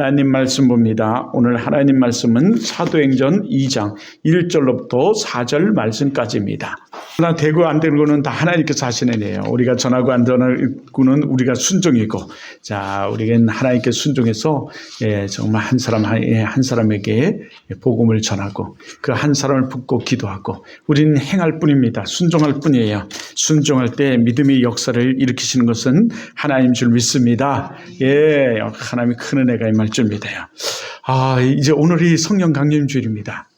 하나님 말씀 봅니다. 오늘 하나님 말씀은 사도행전 2장 1절로부터 4절 말씀까지입니다. 하나 되고 안 되는 거는 다 하나님께서 하시는 일이에요. 우리가 전하고 안 전하고는 우리가 순종이고, 자, 우리는 하나님께 순종해서 정말 한 사람 한 사람에게 복음을 전하고 그 한 사람을 붙고 기도하고, 우리는 행할 뿐입니다. 순종할 뿐이에요. 순종할 때 믿음의 역사를 일으키시는 것은 하나님 줄 믿습니다. 하나님이 큰 은혜가 임할 줄 믿어요. 이제 오늘이 성령 강림주일입니다.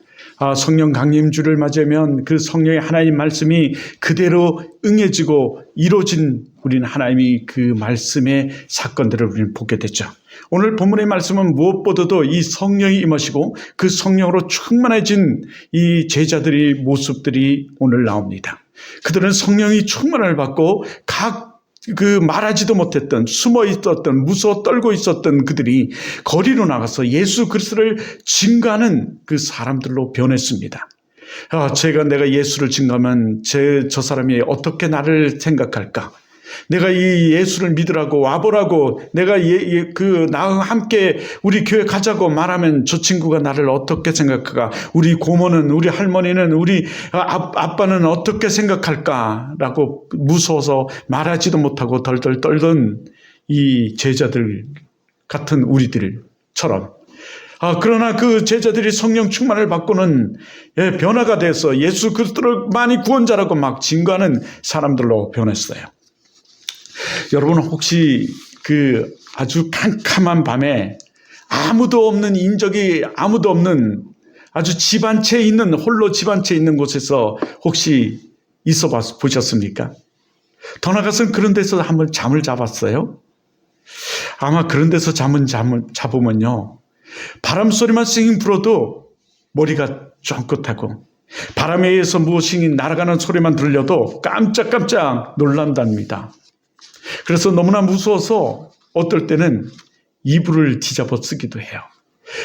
성령 강림주를 맞으면 그 성령의 하나님 말씀이 그대로 응해지고 이루어진, 우리는 하나님이 그 말씀의 사건들을 우리는 보게 됐죠. 오늘 본문의 말씀은 무엇보다도 이 성령이 임하시고 그 성령으로 충만해진 이 제자들의 모습들이 오늘 나옵니다. 그들은 성령이 충만을 받고 말하지도 못했던, 숨어 있었던, 무서워 떨고 있었던 그들이 거리로 나가서 예수 그리스도를 증거하는 그 사람들로 변했습니다. 내가 예수를 증거하면 저 사람이 어떻게 나를 생각할까? 내가 이 예수를 믿으라고 와보라고, 내가 나와 함께 우리 교회 가자고 말하면 저 친구가 나를 어떻게 생각할까? 우리 고모는, 우리 할머니는, 우리 아빠는 어떻게 생각할까라고 무서워서 말하지도 못하고 덜덜 떨던 이 제자들 같은 우리들처럼, 그러나 그 제자들이 성령 충만을 받고는 변화가 돼서 예수 그리스도를 구원자라고 막 증거하는 사람들로 변했어요. 여러분, 혹시 그 아주 캄캄한 밤에 아무도 없는, 인적이 아무도 없는 아주 홀로 집 한 채 있는 곳에서 혹시 있어 보셨습니까? 더 나아가서는 그런 데서 한번 잠을 잡았어요? 아마 그런 데서 잠을 잡으면요, 바람 소리만 쌩 불어도 머리가 쫑긋하고, 바람에 의해서 무엇이 날아가는 소리만 들려도 깜짝깜짝 놀란답니다. 그래서 너무나 무서워서 어떨 때는 이불을 뒤집어 쓰기도 해요.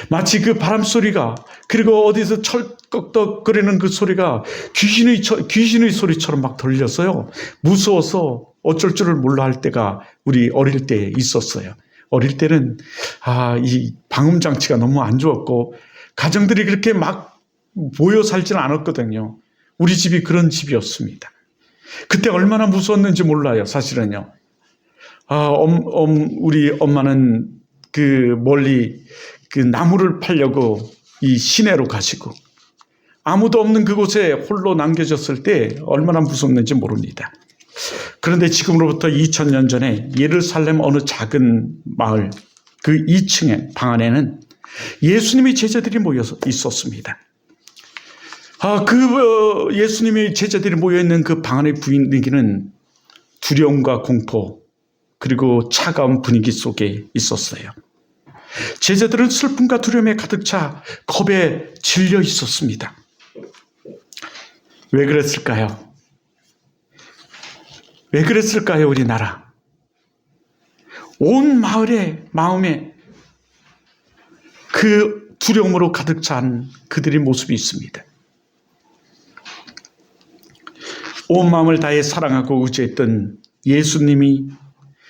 마치 그 바람 소리가, 그리고 어디서 철꺽덕거리는 그 소리가 귀신의 소리처럼 막 들려서요, 무서워서 어쩔 줄을 몰라 할 때가 우리 어릴 때 있었어요. 어릴 때는 이 방음 장치가 너무 안 좋았고 가정들이 그렇게 막 모여 살지는 않았거든요. 우리 집이 그런 집이었습니다. 그때 얼마나 무서웠는지 몰라요, 사실은요. 우리 엄마는 멀리 나무를 팔려고 이 시내로 가시고, 아무도 없는 그곳에 홀로 남겨졌을 때 얼마나 무섭는지 모릅니다. 그런데 지금으로부터 2000년 전에 예루살렘 어느 작은 마을 그 2층의 방 안에는 예수님의 제자들이 모여서 있었습니다. 예수님의 제자들이 모여있는 그 방 안의 분위기는 두려움과 공포, 그리고 차가운 분위기 속에 있었어요. 제자들은 슬픔과 두려움에 가득 차 겁에 질려 있었습니다. 왜 그랬을까요? 왜 그랬을까요, 우리나라? 온 마음에 그 두려움으로 가득 찬 그들의 모습이 있습니다. 온 마음을 다해 사랑하고 의지했던 예수님이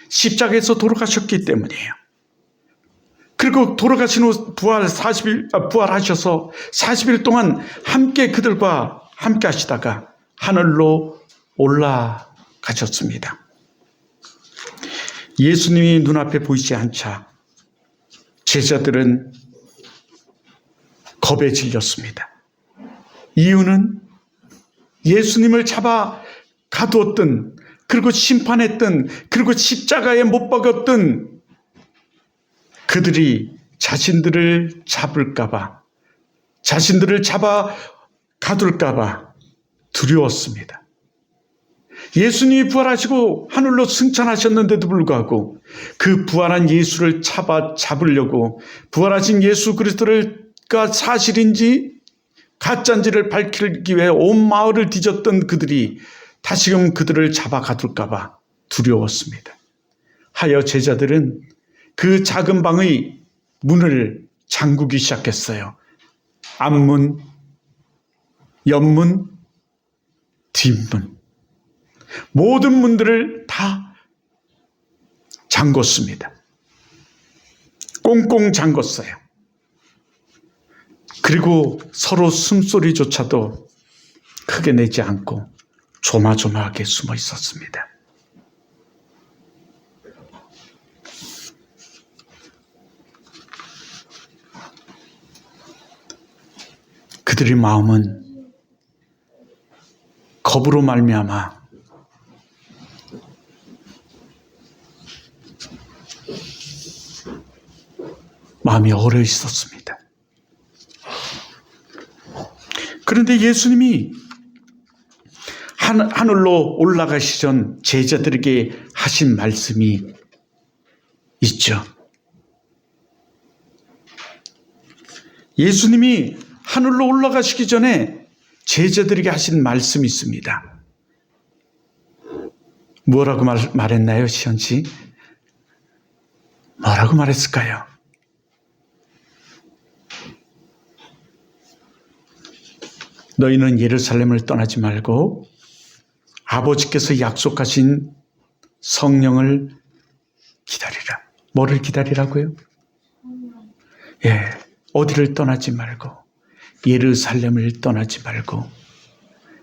십자가에서 돌아가셨기 때문이에요. 그리고 돌아가신 후 부활하셔서 40일 동안 함께 그들과 함께 하시다가 하늘로 올라가셨습니다. 예수님이 눈앞에 보이지 않자 제자들은 겁에 질렸습니다. 이유는 예수님을 잡아 가두었던, 그리고 심판했던, 그리고 십자가에 못 박았던 그들이 자신들을 잡을까봐, 자신들을 잡아 가둘까봐 두려웠습니다. 예수님이 부활하시고 하늘로 승천하셨는데도 불구하고 그 부활한 예수를 잡으려고, 부활하신 예수 그리스도가 사실인지 가짜인지를 밝히기 위해 온 마을을 뒤졌던 그들이 다시금 그들을 잡아 가둘까봐 두려웠습니다. 하여 제자들은 그 작은 방의 문을 잠그기 시작했어요. 앞문, 옆문, 뒷문, 모든 문들을 다 잠궜습니다. 꽁꽁 잠궜어요. 그리고 서로 숨소리조차도 크게 내지 않고 조마조마하게 숨어 있었습니다. 그들의 마음은 겁으로 말미암아 마음이 얼어 있었습니다. 그런데 예수님이 하늘로 올라가시 전 제자들에게 하신 말씀이 있죠. 예수님이 하늘로 올라가시기 전에 제자들에게 하신 말씀이 있습니다. 뭐라고 말했나요, 시현 씨? 뭐라고 말했을까요? 너희는 예루살렘을 떠나지 말고 아버지께서 약속하신 성령을 기다리라. 뭐를 기다리라고요? 어디를 떠나지 말고 예루살렘을 떠나지 말고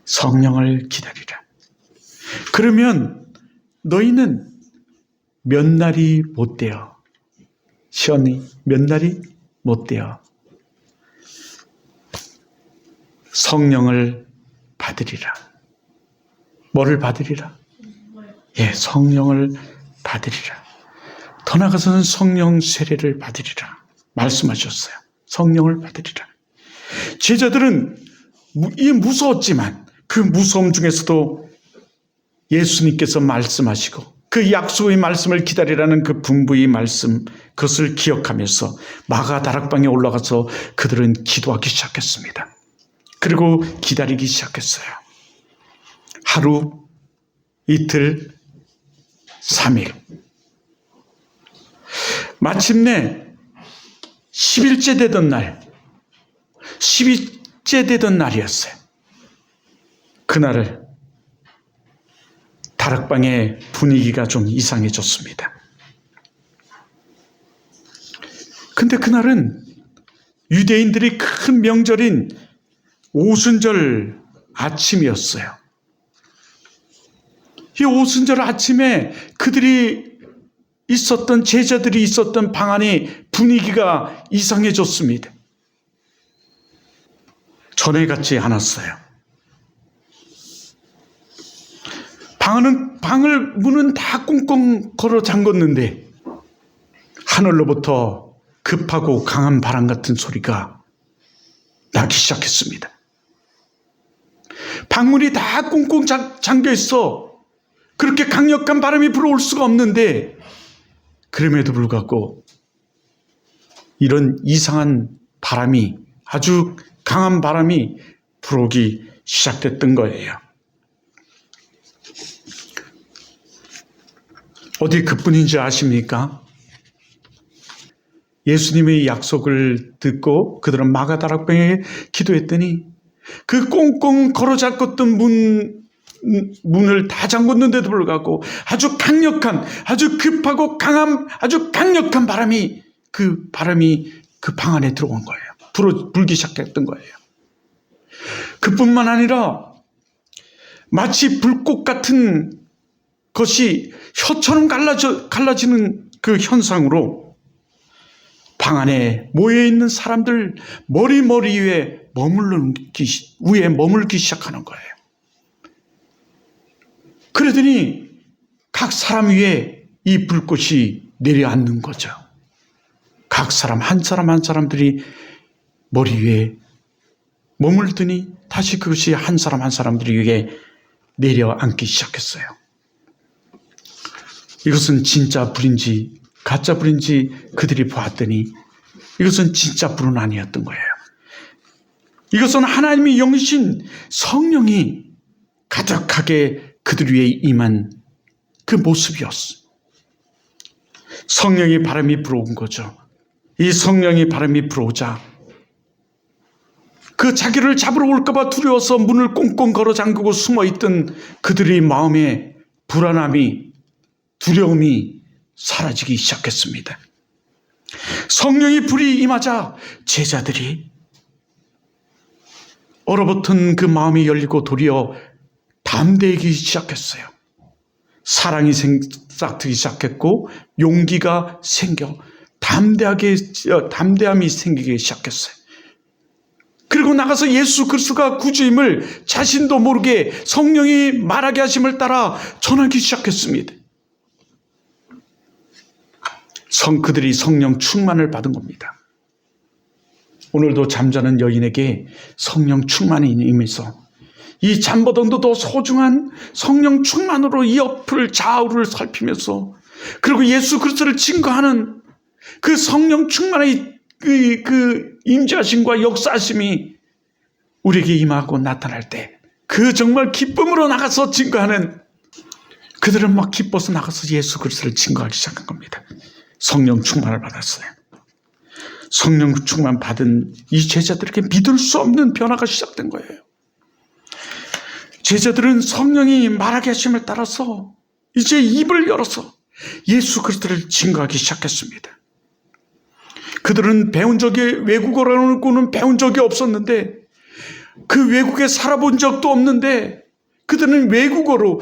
성령을 기다리라. 그러면 너희는 몇 날이 못 돼요. 시원히 몇 날이 못 돼요. 성령을 받으리라. 뭐를 받으리라? 성령을 받으리라. 더 나아가서는 성령 세례를 받으리라 말씀하셨어요. 성령을 받으리라. 제자들은 무서웠지만 그 무서움 중에서도 예수님께서 말씀하시고 그 약속의 말씀을 기다리라는 그 분부의 말씀, 그것을 기억하면서 마가다락방에 올라가서 그들은 기도하기 시작했습니다. 그리고 기다리기 시작했어요. 하루, 이틀, 3일. 마침내 10일째 되던 날, 10일째 되던 날이었어요. 그날을 다락방의 분위기가 좀 이상해졌습니다. 근데 그날은 유대인들이 큰 명절인 오순절 아침이었어요. 이 오순절 아침에 그들이 있었던, 제자들이 있었던 방 안의 분위기가 이상해졌습니다. 전에 같지 않았어요. 문은 다 꽁꽁 걸어 잠궜는데 하늘로부터 급하고 강한 바람 같은 소리가 나기 시작했습니다. 방문이 다 꽁꽁 잠겨 있어. 그렇게 강력한 바람이 불어올 수가 없는데, 그럼에도 불구하고 이런 이상한 바람이, 아주 강한 바람이 불어오기 시작됐던 거예요. 어디 그뿐인지 아십니까? 예수님의 약속을 듣고 그들은 마가다락방에 기도했더니 그 꽁꽁 걸어 잠궜던 문을 다 잠궜는데도 불구하고 아주 강력한, 아주 급하고 강한, 아주 강력한 바람이 그 방 안에 들어온 거예요. 불기 시작했던 거예요. 그뿐만 아니라 마치 불꽃 같은 것이 혀처럼 갈라지는 그 현상으로 방 안에 모여있는 사람들 머리 위에 머물기 시작하는 거예요. 그러더니 각 사람 위에 이 불꽃이 내려앉는 거죠. 각 사람 한 사람들이 머리 위에 머물더니 다시 그것이 한 사람들이 위에 내려앉기 시작했어요. 이것은 진짜 불인지 가짜 불인지 그들이 보았더니 이것은 진짜 불은 아니었던 거예요. 이것은 하나님의 영이신 성령이 가득하게 그들 위에 임한 그 모습이었어. 성령의 바람이 불어온 거죠. 이 성령의 바람이 불어오자 그 자기를 잡으러 올까봐 두려워서 문을 꽁꽁 걸어 잠그고 숨어있던 그들의 마음에 불안함이, 두려움이 사라지기 시작했습니다. 성령의 불이 임하자 제자들이 얼어붙은 그 마음이 열리고 도리어 담대해지기 시작했어요. 사랑이 싹트기 시작했고 용기가 생겨 담대함이 생기기 시작했어요. 그리고 나가서 예수 그리스도가 구주임을 자신도 모르게 성령이 말하게 하심을 따라 전하기 시작했습니다. 그들이 성령 충만을 받은 겁니다. 오늘도 잠자는 여인에게 성령 충만이 임해서 이 잠보다도 더 소중한 성령 충만으로 이 옆을 좌우를 살피면서 그리고 예수 그리스도를 증거하는 그 성령 충만의 그 임재하심과 역사하심이 우리에게 임하고 나타날 때 그 정말 기쁨으로 나가서 증거하는 그들은 막 기뻐서 나가서 예수 그리스도를 증거하기 시작한 겁니다. 성령 충만을 받았어요. 성령 충만 받은 이 제자들에게 믿을 수 없는 변화가 시작된 거예요. 제자들은 성령이 말하게 하심을 따라서 이제 입을 열어서 예수 그리스도를 증거하기 시작했습니다. 그들은 외국어라고는 배운 적이 없었는데 그 외국에 살아본 적도 없는데 그들은 외국어로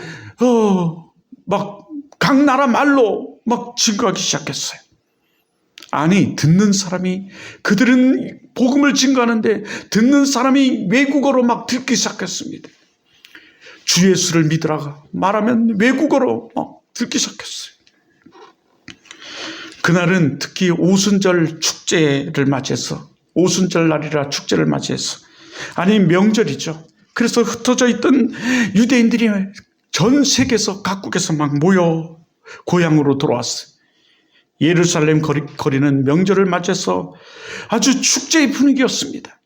막 각 나라 말로 막 증거하기 시작했어요. 아니, 듣는 사람이, 그들은 복음을 증거하는데 듣는 사람이 외국어로 막 듣기 시작했습니다. 주 예수를 믿으라 말하면 외국어로 막 듣기 시작했어요. 그날은 특히 오순절 축제를 맞이해서, 오순절 날이라 축제를 맞이해서, 아니 명절이죠. 그래서 흩어져 있던 유대인들이 전 세계에서 각국에서 막 모여 고향으로 돌아왔어요. 예루살렘 거리는 명절을 맞이해서 아주 축제의 분위기였습니다.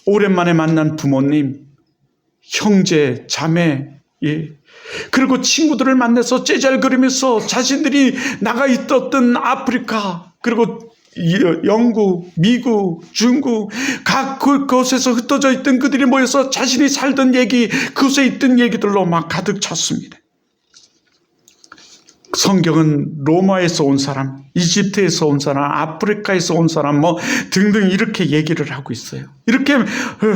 오랜만에 만난 부모님, 형제, 자매, 그리고 친구들을 만나서 째잘거리면서 자신들이 나가 있었던 아프리카, 그리고 영국, 미국, 중국 각 그곳에서 흩어져 있던 그들이 모여서 자신이 살던 얘기, 그곳에 있던 얘기들로 막 가득 찼습니다. 성경은 로마에서 온 사람, 이집트에서 온 사람, 아프리카에서 온 사람 뭐 등등 이렇게 얘기를 하고 있어요. 이렇게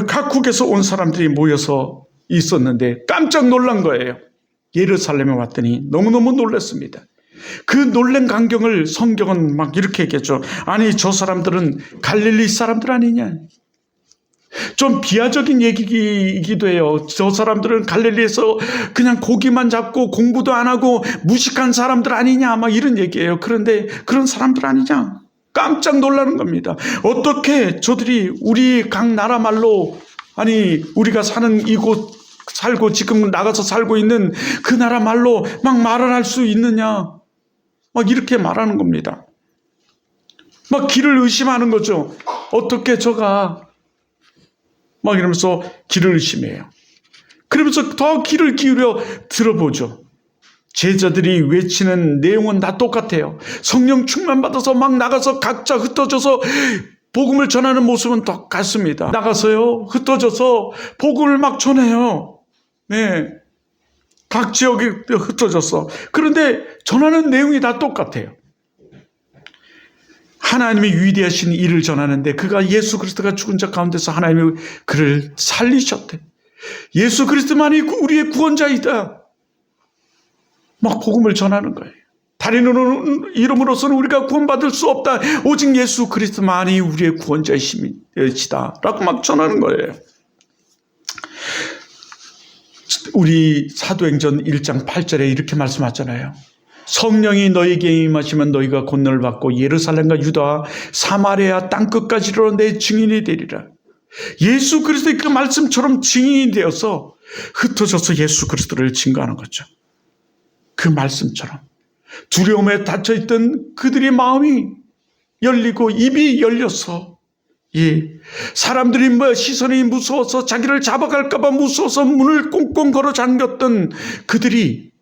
각국에서 온 사람들이 모여서 있었는데 깜짝 놀란 거예요. 예루살렘에 왔더니 너무너무 놀랐습니다. 그 놀란 광경을 성경은 막 이렇게 얘기했죠. 아니, 저 사람들은 갈릴리 사람들 아니냐. 좀 비하적인 얘기이기도 해요. 저 사람들은 갈릴리에서 그냥 고기만 잡고 공부도 안 하고 무식한 사람들 아니냐, 막 이런 얘기예요. 그런데 그런 사람들 아니냐. 깜짝 놀라는 겁니다. 어떻게 저들이 우리 각 나라 말로, 아니 우리가 사는 이곳 살고 지금 나가서 살고 있는 그 나라 말로 막 말을 할 수 있느냐. 막 이렇게 말하는 겁니다. 막 길을 의심하는 거죠. 어떻게 저가 막 이러면서 길을 의심해요. 그러면서 더 귀를 기울여 들어보죠. 제자들이 외치는 내용은 다 똑같아요. 성령 충만 받아서 막 나가서 각자 흩어져서 복음을 전하는 모습은 똑같습니다. 나가서요, 흩어져서 복음을 막 전해요. 네. 각 지역에 흩어져서. 그런데 전하는 내용이 다 똑같아요. 하나님의 위대하신 일을 전하는데 그가 예수 그리스도가 죽은 자 가운데서 하나님이 그를 살리셨대. 예수 그리스도만이 우리의 구원자이다. 막 복음을 전하는 거예요. 다른 이름으로서는 우리가 구원받을 수 없다. 오직 예수 그리스도만이 우리의 구원자이시다. 라고 막 전하는 거예요. 우리 사도행전 1장 8절에 이렇게 말씀하잖아요. 성령이 너희에게 임하시면 너희가 권능을 받고 예루살렘과 유다, 사마리아 땅끝까지로 내 증인이 되리라. 예수 그리스도의 그 말씀처럼 증인이 되어서 흩어져서 예수 그리스도를 증거하는 거죠. 그 말씀처럼 두려움에 닫혀있던 그들의 마음이 열리고 입이 열려서, 사람들이 시선이 무서워서 자기를 잡아갈까 봐 무서워서 문을 꽁꽁 걸어 잠겼던 그들이,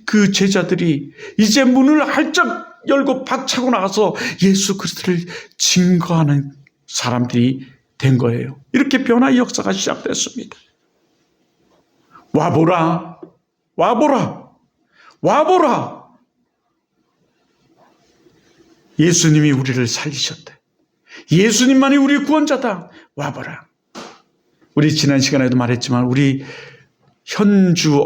그 제자들이 이제 문을 활짝 열고 박차고 나가서 예수 그리스도를 증거하는 사람들이 된 거예요. 이렇게 변화의 역사가 시작됐습니다. 와보라, 와보라, 와보라. 예수님이 우리를 살리셨대. 예수님만이 우리의 구원자다. 와보라. 우리 지난 시간에도 말했지만 우리 현주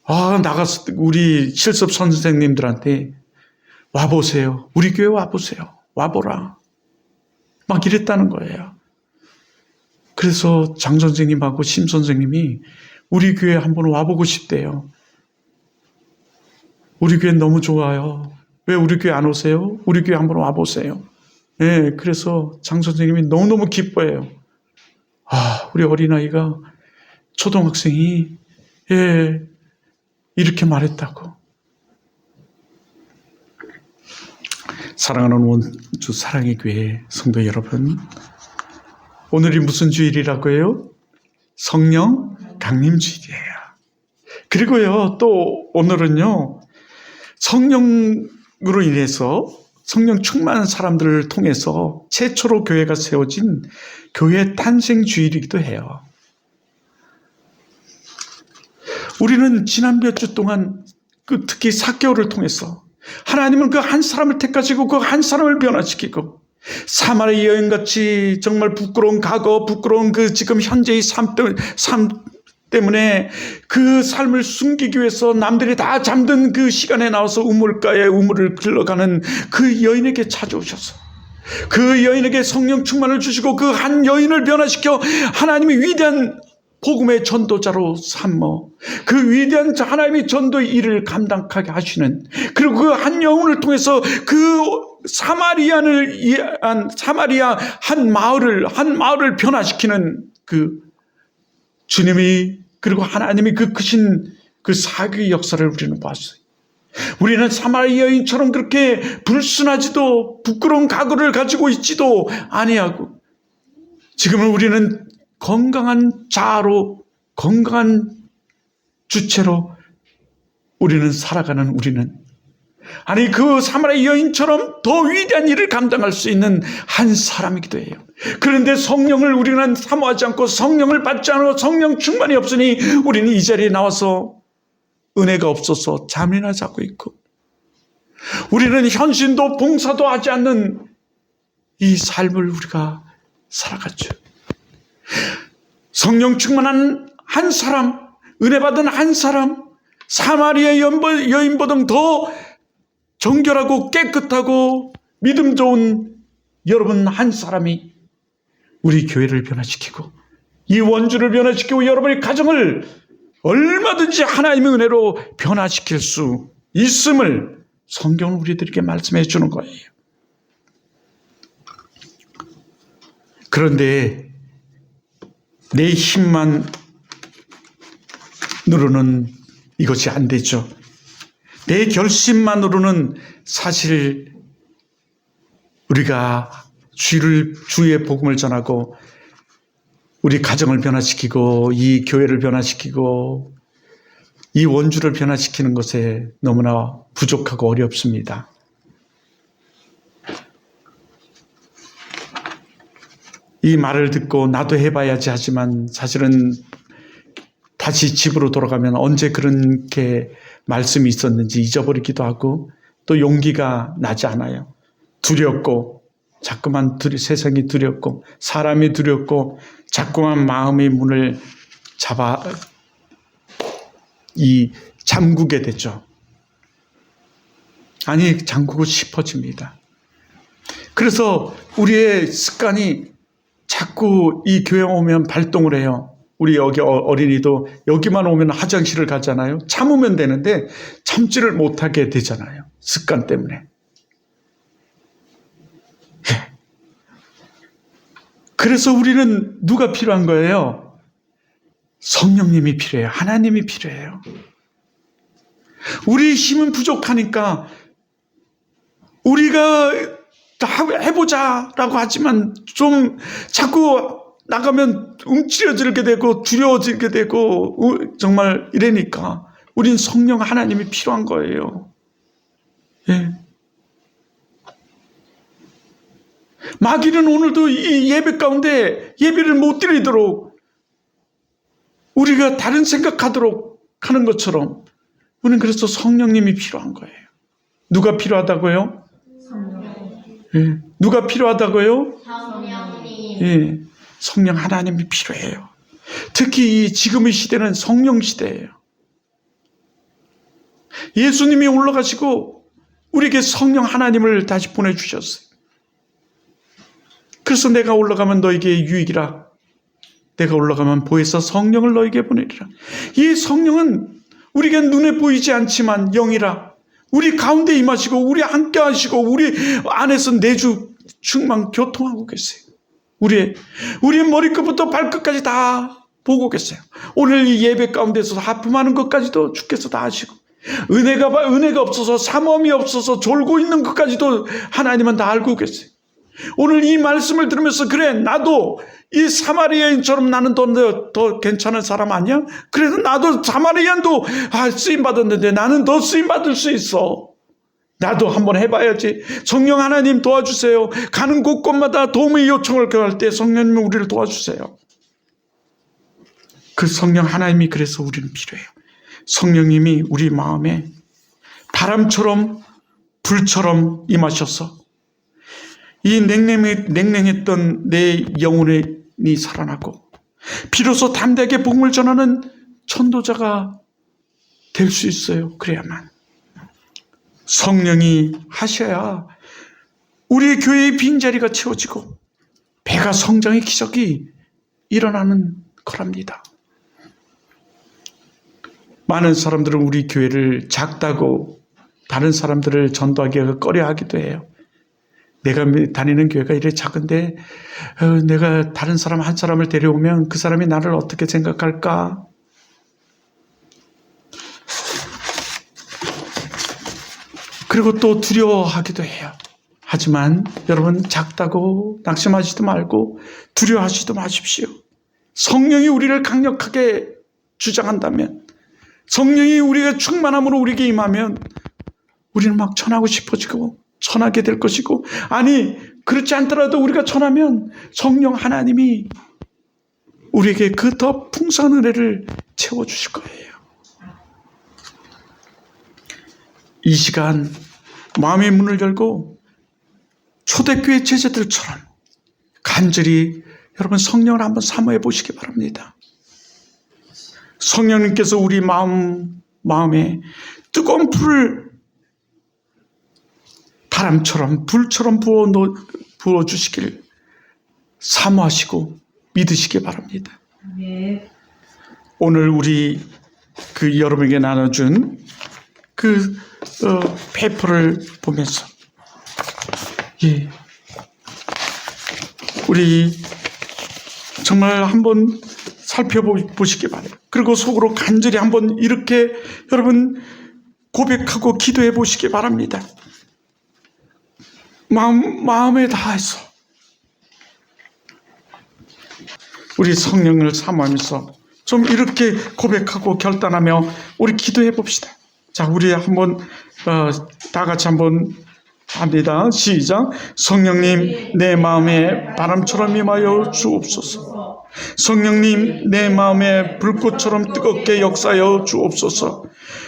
나가서 우리 실습 선생님들한테 와보세요. 우리 교회 와보세요. 와보라. 막 이랬다는 거예요. 그래서 장 선생님하고 심 선생님이 우리 교회 한번 와보고 싶대요. 우리 교회 너무 좋아요. 왜 우리 교회 안 오세요? 우리 교회 한번 와보세요. 네, 그래서 장 선생님이 너무너무 기뻐해요. 우리 어린아이가 초등학생이 이렇게 말했다고. 사랑하는 원주 사랑의 교회 성도 여러분, 오늘이 무슨 주일이라고 해요? 성령 강림주일이에요. 그리고요, 또 오늘은요, 성령으로 인해서 성령 충만한 사람들을 통해서 최초로 교회가 세워진 교회 탄생 주일이기도 해요. 우리는 지난 몇 주 동안 특히 사개월을 통해서 하나님은 그 한 사람을 택하시고 그 한 사람을 변화시키고 사마리아 여인같이 정말 부끄러운 과거, 부끄러운 그 지금 현재의 삶 때문에 그 삶을 숨기기 위해서 남들이 다 잠든 그 시간에 나와서 우물가에 우물을 흘러가는 그 여인에게 찾아오셔서 그 여인에게 성령 충만을 주시고 그 한 여인을 변화시켜 하나님의 위대한 복음의 전도자로 삼어 그 위대한 하나님의 전도의 일을 감당하게 하시는, 그리고 그 한 영혼을 통해서 그 사마리아 한 마을을 변화시키는 그 주님이, 그리고 하나님이 그 크신 그 사교의 역사를 우리는 봤어요. 우리는 사마리아 여인처럼 그렇게 불순하지도 부끄러운 각오를 가지고 있지도 아니하고, 지금은 우리는 건강한 자아로, 건강한 주체로 우리는 살아가는, 아니 그 사마리아 여인처럼 더 위대한 일을 감당할 수 있는 한 사람이기도 해요. 그런데 성령을 우리는 사모하지 않고 성령을 받지 않고 성령 충만이 없으니 우리는 이 자리에 나와서 은혜가 없어서 잠이나 자고 있고, 우리는 헌신도 봉사도 하지 않는 이 삶을 우리가 살아갔죠. 성령 충만한 한 사람, 은혜 받은 한 사람, 사마리아 여인보다 더 정결하고 깨끗하고 믿음 좋은 여러분 한 사람이 우리 교회를 변화시키고 이 원주를 변화시키고 여러분의 가정을 얼마든지 하나님의 은혜로 변화시킬 수 있음을 성경은 우리들에게 말씀해 주는 거예요. 그런데 내 힘만으로는 이것이 안 되죠. 내 결심만으로는 사실 우리가 주의 복음을 전하고 우리 가정을 변화시키고 이 교회를 변화시키고 이 원주를 변화시키는 것에 너무나 부족하고 어렵습니다. 이 말을 듣고 나도 해봐야지 하지만 사실은 다시 집으로 돌아가면 언제 그렇게 말씀이 있었는지 잊어버리기도 하고 또 용기가 나지 않아요. 두렵고 자꾸만 세상이 두렵고 사람이 두렵고 자꾸만 마음의 문을 잠그게 되죠. 아니 잠그고 싶어집니다. 그래서 우리의 습관이 자꾸 이 교회 오면 발동을 해요. 우리 여기 어린이도 여기만 오면 화장실을 가잖아요. 참으면 되는데 참지를 못하게 되잖아요. 습관 때문에. 그래서 우리는 누가 필요한 거예요? 성령님이 필요해요. 하나님이 필요해요. 우리 힘은 부족하니까 우리가 다 해보자라고 하지만 좀 자꾸 나가면 움츠려들게 되고 두려워지게 되고 정말 이러니까 우린 성령 하나님이 필요한 거예요. 예. 마귀는 오늘도 이 예배 가운데 예배를 못 드리도록 우리가 다른 생각하도록 하는 것처럼 우리는 그래서 성령님이 필요한 거예요. 누가 필요하다고요? 예. 누가 필요하다고요? 성령님. 예. 성령 하나님이 필요해요. 특히 이 지금의 시대는 성령 시대예요. 예수님이 올라가시고 우리에게 성령 하나님을 다시 보내주셨어요. 그래서 내가 올라가면 너에게 유익이라. 내가 올라가면 보혜사 성령을 너에게 보내리라. 이 성령은 우리가 눈에 보이지 않지만 영이라. 우리 가운데 임하시고 우리 함께 하시고 우리 안에서 내주 충만 교통하고 계세요. 우리의 머리끝부터 발끝까지 다 보고 계세요. 오늘 이 예배 가운데서 하품하는 것까지도 주께서 다 하시고 은혜가 없어서 사모함이 없어서 졸고 있는 것까지도 하나님은 다 알고 계세요. 오늘 이 말씀을 들으면서 그래 나도 이 사마리아인처럼 나는 더 괜찮은 사람 아니야? 그래도 나도 사마리아인도 쓰임받았는데 나는 더 쓰임받을 수 있어. 나도 한번 해봐야지. 성령 하나님 도와주세요. 가는 곳곳마다 도움의 요청을 구할 때 성령님이 우리를 도와주세요. 그 성령 하나님이 그래서 우리는 필요해요. 성령님이 우리 마음에 바람처럼 불처럼 임하셔서 이 냉랭했던 내 영혼이 살아나고 비로소 담대하게 복음을 전하는 전도자가 될 수 있어요. 그래야만. 성령이 하셔야 우리 교회의 빈자리가 채워지고 배가 성장의 기적이 일어나는 거랍니다. 많은 사람들은 우리 교회를 작다고 다른 사람들을 전도하기가 꺼려하기도 해요. 내가 다니는 교회가 이래 작은데 내가 다른 사람 한 사람을 데려오면 그 사람이 나를 어떻게 생각할까? 그리고 또 두려워하기도 해요. 하지만 여러분 작다고 낙심하지도 말고 두려워하지도 마십시오. 성령이 우리를 강력하게 주장한다면 성령이 우리가 충만함으로 우리에게 임하면 우리는 막 전하고 싶어지고 전하게 될 것이고 아니 그렇지 않더라도 우리가 전하면 성령 하나님이 우리에게 그 더 풍성한 은혜를 채워주실 거예요. 이 시간 마음의 문을 열고 초대교회 제자들처럼 간절히 여러분 성령을 한번 사모해 보시기 바랍니다. 성령님께서 우리 마음에 뜨거운 불을 바람처럼 불처럼 부어주시길 사모하시고 믿으시기 바랍니다. 네. 오늘 우리 여러분에게 나눠준 페이퍼를 보면서 우리 정말 한번 살펴보시기 바래요. 그리고 속으로 간절히 한번 이렇게 여러분 고백하고 기도해 보시기 바랍니다. 마음에 다해서 우리 성령을 사모하면서 좀 이렇게 고백하고 결단하며 우리 기도해 봅시다. 자, 우리 한번 다 같이 한번 합니다. 시작. 성령님 내 마음에 바람처럼 임하여 주옵소서. 성령님 내 마음에 불꽃처럼 뜨겁게 역사하여 주옵소서.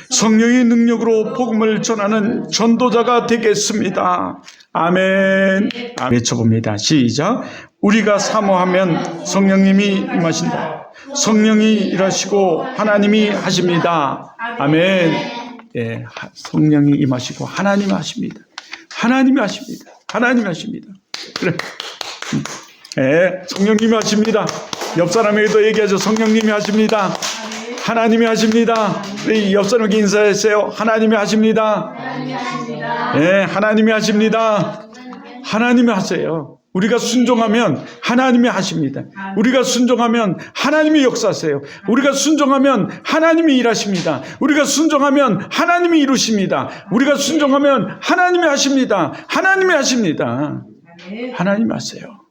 성령의 능력으로 복음을 전하는 전도자가 되겠습니다. 아멘. 외쳐봅니다. 시작. 우리가 사모하면 성령님이 임하신다. 성령이 일하시고 하나님이 하십니다. 아멘. 예, 성령이 임하시고 하나님이 하십니다. 하나님이 하십니다. 하나님이 하십니다. 그래. 예, 성령님이 하십니다. 옆 사람에게도 얘기하죠. 성령님이 하십니다. 하나님이 하십니다. 우리 옆 사람에게 인사하세요. 하나님이 하십니다. 예, 하나님이 하십니다. 하나님이 하세요. 우리가 순종하면 하나님이 하십니다. 우리가 순종하면 하나님이 역사하세요. 우리가 순종하면 하나님이 일하십니다. 우리가 순종하면 하나님이 이루십니다. 우리가 순종하면 하나님이 하십니다. 하나님이 하십니다. 하나님 하세요.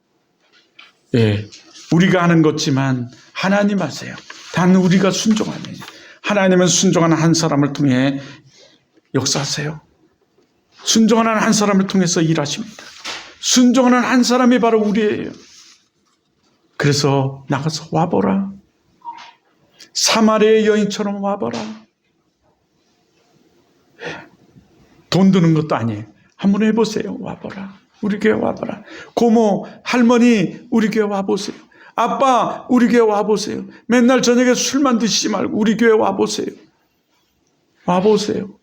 예, 우리가 하는 것지만 하나님 하세요. 단 우리가 순종하면 하나님은 순종하는 한 사람을 통해 역사하세요. 순종하는 한 사람을 통해서 일하십니다. 순종하는 한 사람이 바로 우리예요. 그래서 나가서 와보라. 사마리아 여인처럼 와보라. 돈 드는 것도 아니에요. 한번 해보세요. 와보라. 우리 교회 와봐라. 고모, 할머니, 우리 교회 와보세요. 아빠, 우리 교회 와보세요. 맨날 저녁에 술만 드시지 말고 우리 교회 와보세요. 와보세요.